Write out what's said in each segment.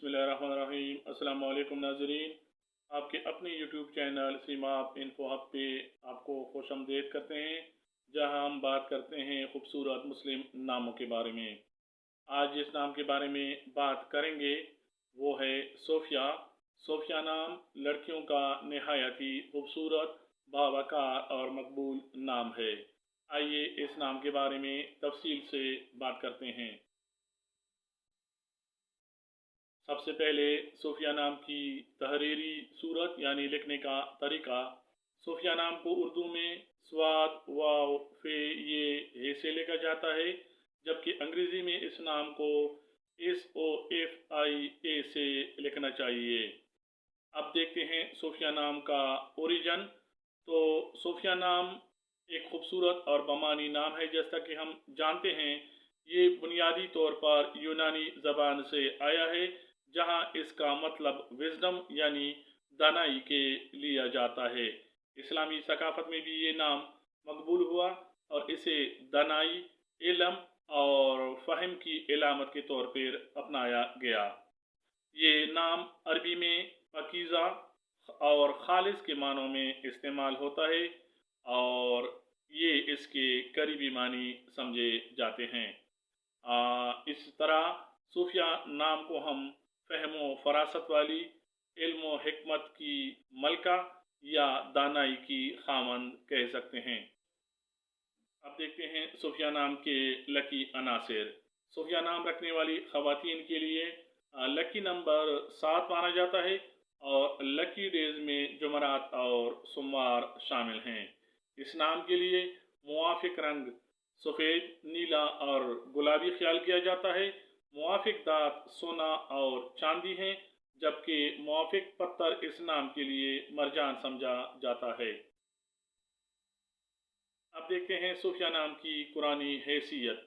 बिस्मिल्लाहिर्रहमानिर्रहीम। अस्सलाम वालेकुम नाज़रीन, आपके अपने यूट्यूब चैनल सीमाप इन्फो हब पे आपको खुशामदीद करते हैं, जहां हम बात करते हैं खूबसूरत मुस्लिम नामों के बारे में। आज जिस नाम के बारे में बात करेंगे वो है सोफिया। सोफिया नाम लड़कियों का नहायत ही खूबसूरत, बावकार और मकबूल नाम है। आइए इस नाम के बारे में तफसील से बात करते हैं। सबसे पहले सोफिया नाम की तहरीरी सूरत यानी लिखने का तरीका। सोफिया नाम को उर्दू में स्वाद, वाव, फे, ये, हे से लिखा जाता है, जबकि अंग्रेज़ी में इस नाम को SOFIA से लिखना चाहिए। अब देखते हैं सोफिया नाम का ओरिजन। तो सोफिया नाम एक खूबसूरत और बमानी नाम है। जैसा कि हम जानते हैं, ये बुनियादी तौर पर यूनानी ज़बान से आया है, जहां इसका मतलब विजडम यानी दानाई के लिया जाता है। इस्लामी सकाफत में भी ये नाम मकबूल हुआ और इसे दानाई, इल्म और फ़हम की इलामत के तौर पर अपनाया गया। ये नाम अरबी में पकीज़ा और खालिस के मानों में इस्तेमाल होता है और ये इसके करीबी मानी समझे जाते हैं। इस तरह सूफिया नाम को हम फ़हम फ़रासत वाली, इल्म व हिकमत की मलका या दानाई की खामंद कह सकते हैं। अब देखते हैं सूफिया नाम के लकी अनासिर। सूफिया नाम रखने वाली ख़वातीन के लिए लकी नंबर 7 माना जाता है और लकी डेज में जुमरात और सोमवार शामिल हैं। इस नाम के लिए मुवाफिक रंग सफ़ेद, नीला और गुलाबी ख्याल किया जाता है। मुवाफिक दात सोना और चांदी हैं, जबकि मुवाफिक पत्थर इस नाम के लिए मरजान समझा जाता है। अब देखते हैं सूफिया नाम की कुरानी हैसियत।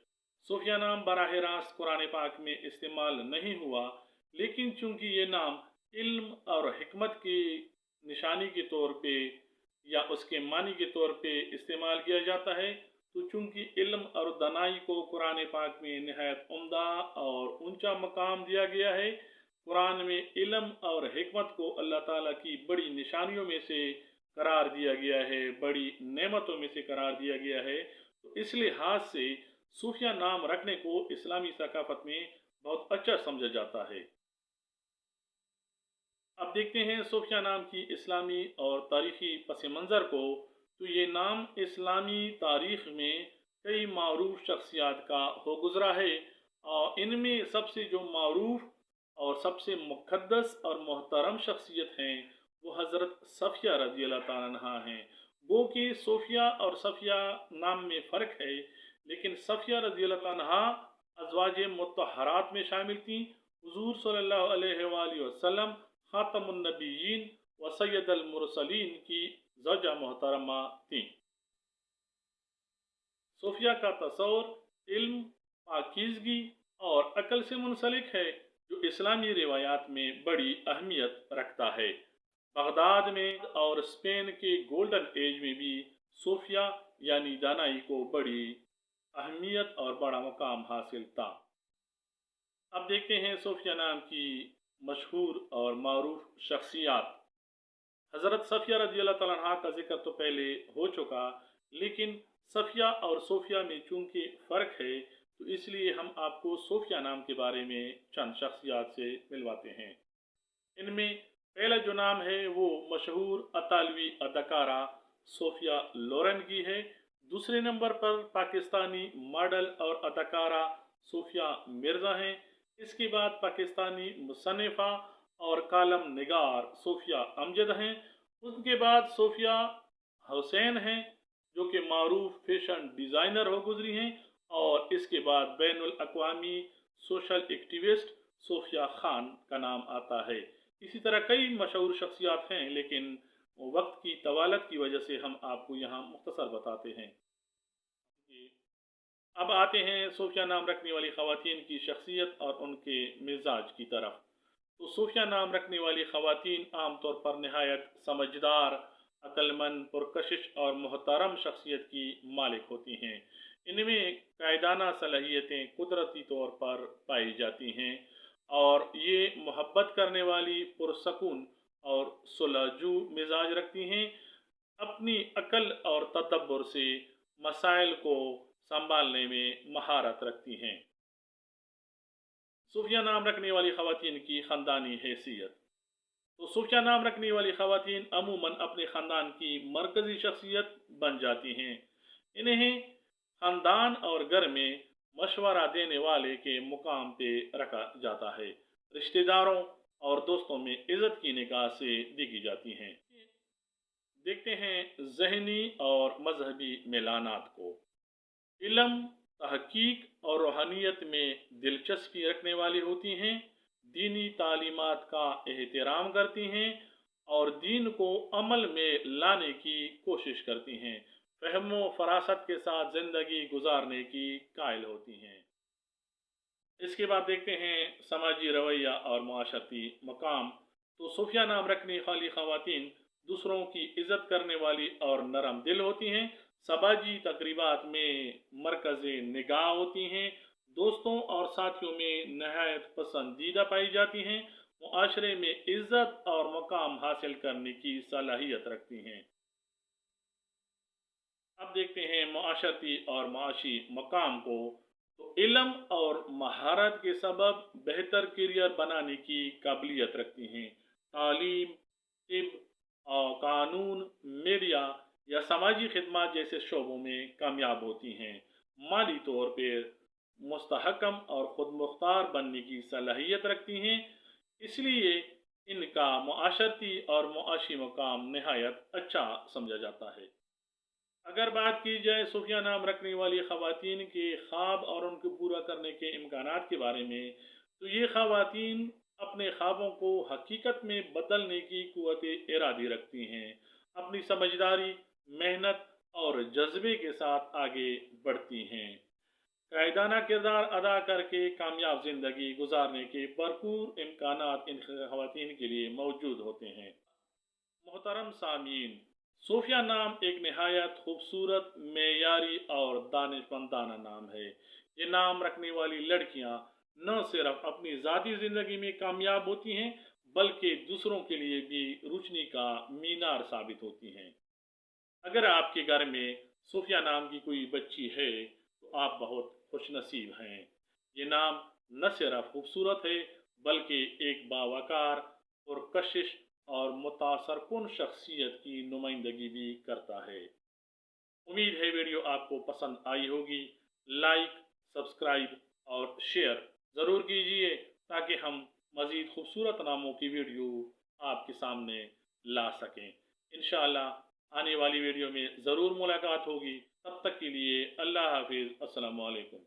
सूफिया नाम बराह रास्त कुरान पाक में इस्तेमाल नहीं हुआ, लेकिन चूंकि ये नाम इल्म और हिकमत की निशानी के तौर पे या उसके मानी के तौर पे इस्तेमाल किया जाता है, तो चूंकि इल्म और दनाई को कुरान पाक में नहायत उम्दा और ऊंचा मकाम दिया गया है, कुरान में इल्म और हिकमत को अल्लाह ताला की बड़ी निशानियों में से करार दिया गया है, बड़ी नेमतों में से करार दिया गया है। तो इस लिहाज से सूफिया नाम रखने को इस्लामी सकाफत में बहुत अच्छा समझा जाता है। अब देखते हैं सूफिया नाम की इस्लामी और तारीख़ी पस मंज़र को। तो ये नाम इस्लामी तारीख़ में कई मारूफ शख्सियात का हो गुज़रा है और इनमें सबसे जो मारूफ और सबसे मुक़द्दस और मोहतरम शख्सियत हैं वो हज़रत सफ़िया रज़ी अल्लाह ताला अन्हा हैं। गो कि सोफिया और सफ़िया नाम में फ़र्क है, लेकिन सफ़िया रज़ी अल्लाह ताला अन्हा अज़वाज मुत्तहरात में शामिल थीं। हुज़ूर सल्लल्लाहु अलैहि वसल्लम ख़ातमुन नबिय्यीन व सय्यदुल मुरसलीन की ज़ौजा मोहतरमा थीं। सोफिया का तसव्वुर इल्म, पाकीज़गी और अक़ल से मुंसलिक है, जो इस्लामी रिवायात में बड़ी अहमियत रखता है। बगदाद में और स्पेन के गोल्डन एज में भी सोफिया यानी दानाई को बड़ी अहमियत और बड़ा मुकाम हासिल था। अब देखते हैं सोफिया नाम की मशहूर और मारूफ शख्सियात। हज़रत सफ़िया रज़ी अल्लाह ताला अन्हा का जिक्र तो पहले हो चुका, लेकिन सफ़िया और सोफिया में चूँकि फ़र्क है, तो इसलिए हम आपको सोफिया नाम के बारे में चंद शख्सियात से मिलवाते हैं। इनमें पहला जो नाम है वो मशहूर अतालवी अदाकारा सोफिया लोरेन की है। दूसरे नंबर पर पाकिस्तानी मॉडल और अदाकारा सोफिया मिर्ज़ा हैं। इसके बाद पाकिस्तानी मुसन्निफ़ा और कालम निगार सोफिया अमजद हैं। उनके बाद सोफिया हुसैन हैं, जो कि मारूफ फैशन डिज़ाइनर हो गुजरी हैं। और इसके बाद बैनुल अक़वामी सोशल एक्टिविस्ट सोफिया खान का नाम आता है। इसी तरह कई मशहूर शख्सियात हैं, लेकिन वक्त की तवालत की वजह से हम आपको यहाँ मुख्तसर बताते हैं। अब आते हैं सोफिया नाम रखने वाली ख़वातीन की शख्सियत और उनके मिजाज की तरफ। तो सोफिया नाम रखने वाली ख़वातीन आमतौर पर नहायत समझदार, अक्लमंद, पुरकशिश और मोहतरम शख्सियत की मालिक होती हैं। इनमें कायदाना सलाहियतें कुदरती तौर पर पाई जाती हैं। और ये मोहब्बत करने वाली पुरसकून और सुलझू मिजाज रखती हैं। अपनी अकल और तदब्बर से मसाइल को संभालने में महारत रखती हैं। सूफिया नाम रखने वाली ख़वातीन की ख़ानदानी हैसियत। तो सूफिया नाम रखने वाली ख़वातीन अमूमन अपने ख़ानदान की मरकज़ी शख्सियत बन जाती हैं। इन्हें ख़ानदान और घर में मशवरा देने वाले के मुकाम पे रखा जाता है। रिश्तेदारों और दोस्तों में इज़्ज़त की निगाह से देखी जाती हैं। देखते हैं ज़हनी और मजहबी मिलानात को। इल्म, तहकीक और रूहानियत में दिलचस्पी रखने वाली होती हैं, दीनी तालीमात का एहतराम करती हैं और दीन को अमल में लाने की कोशिश करती हैं। फ़हम व फरासत के साथ ज़िंदगी गुजारने की कायल होती हैं। इसके बाद देखते हैं समाजी रवैया और माशरती मकाम। तो सूफिया नाम रखने वाली ख़वातीन दूसरों की इज़्ज़त करने वाली और नरम दिल होती हैं। समाजी तकरीबात में मरकज़ निगाह होती हैं। दोस्तों और साथियों में नहायत पसंदीदा पाई जाती हैं। मुआशरे में इज़्ज़त और मकाम हासिल करने की सलाहियत रखती हैं। अब देखते हैं मुआशरती और माशी मकाम को। तो इल्म और महारत के सबब बेहतर करियर बनाने की काबिलियत रखती हैं। तालीम, तिब और कानून, मीडिया या समाजी खिदमत जैसे शोबों में कामयाब होती हैं। माली तौर पर मुस्तहकम और ख़ुद मुख्तार बनने की सलाहियत रखती हैं। इसलिए इनका मुआशरती और मुआशी मकाम नहायत अच्छा समझा जाता है। अगर बात की जाए सूफिया नाम रखने वाली ख़वातीन के ख्वाब और उनको पूरा करने के इम्कानात के बारे में, तो ये ख़वातीन अपने ख्वाबों को हकीकत में बदलने की क़ुव्वत इरादी रखती हैं। अपनी समझदारी, मेहनत और जज्बे के साथ आगे बढ़ती हैं। कायदाना किरदार अदा करके कामयाब ज़िंदगी गुजारने के भरपूर इम्कानात इन ख़वातीन के लिए मौजूद होते हैं। मोहतरम सामीन, सूफिया नाम एक नहायत खूबसूरत, मेयारी और दानिशमंदाना नाम है। ये नाम रखने वाली लड़कियां न सिर्फ अपनी ज़ाती ज़िंदगी में कामयाब होती हैं, बल्कि दूसरों के लिए भी रोशनी का मीनार साबित होती हैं। अगर आपके घर में सूफिया नाम की कोई बच्ची है, तो आप बहुत खुशनसीब हैं। ये नाम न सिर्फ खूबसूरत है, बल्कि एक बावकार और कशिश और मुतासरकुन शख्सियत की नुमाइंदगी भी करता है। उम्मीद है वीडियो आपको पसंद आई होगी। लाइक, सब्सक्राइब और शेयर ज़रूर कीजिए ताकि हम मज़ीद खूबसूरत नामों की वीडियो आपके सामने ला सकें। इंशाअल्लाह आने वाली वीडियो में ज़रूर मुलाकात होगी। तब तक के लिए अल्लाह हाफिज़। अस्सलामु अलैकुम।